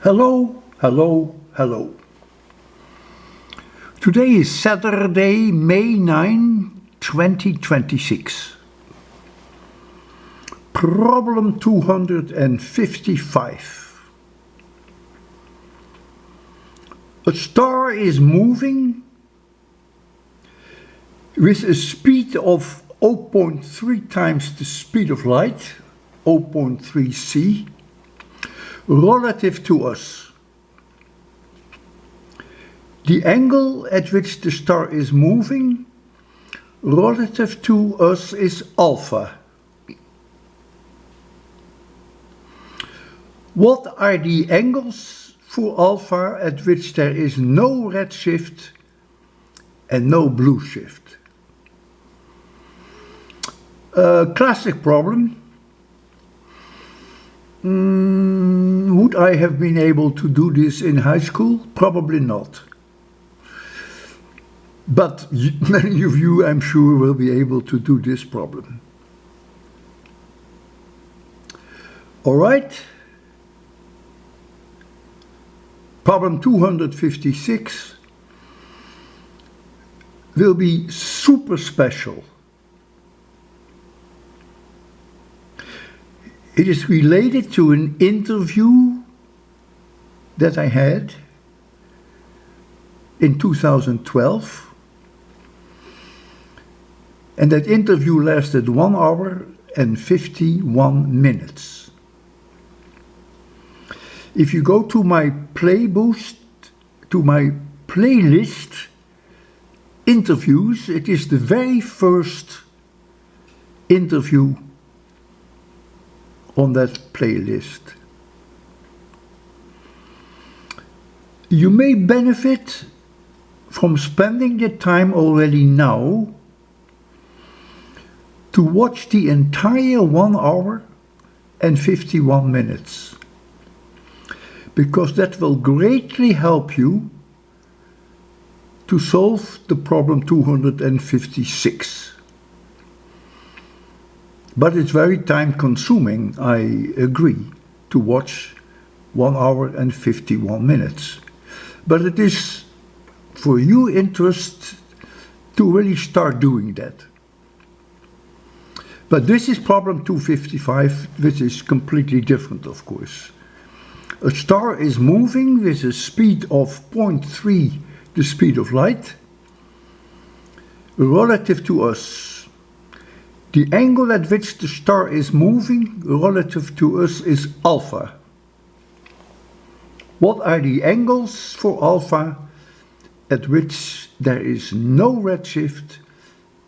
Hello, hello, hello. Today is Saturday, May 9, 2026. Problem 255. A star is moving with a speed of 0.3 times the speed of light, 0.3 c, relative to us. The angle at which the star is moving relative to us is alpha. What are the angles for alpha at which there is no redshift and no blue shift? A classic problem. Would I have been able to do this in high school? Probably not. But many of you, I'm sure, will be able to do this problem. All right. Problem 256 will be super special. It is related to an interview that I had in 2012. And that interview lasted 1 hour and 51 minutes. If you go to my playlist interviews, it is the very first interview on that playlist. You may benefit from spending the time already now to watch the entire 1 hour and 51 minutes, because that will greatly help you to solve the problem 256. But it's very time consuming, I agree, to watch 1 hour and 51 minutes. But it is for your interest to really start doing that. But this is problem 255, which is completely different, of course. A star is moving with a speed of 0.3 the speed of light relative to us. The angle at which the star is moving relative to us is alpha. What are the angles for alpha at which there is no redshift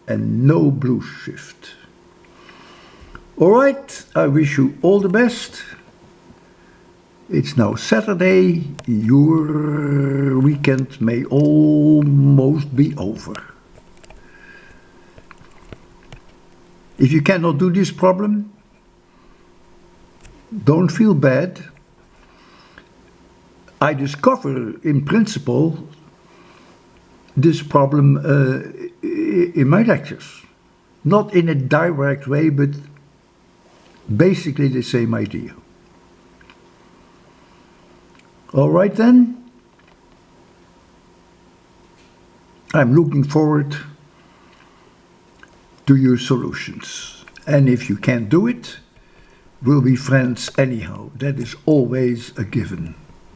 and no blue shift? All right, I wish you all the best. It's now Saturday. Your weekend may almost be over. If you cannot do this problem, don't feel bad. I discover, in principle, this problem in my lectures. Not in a direct way, but basically the same idea. All right then. I'm looking forward to your solutions. And if you can't do it, we'll be friends anyhow. That is always a given.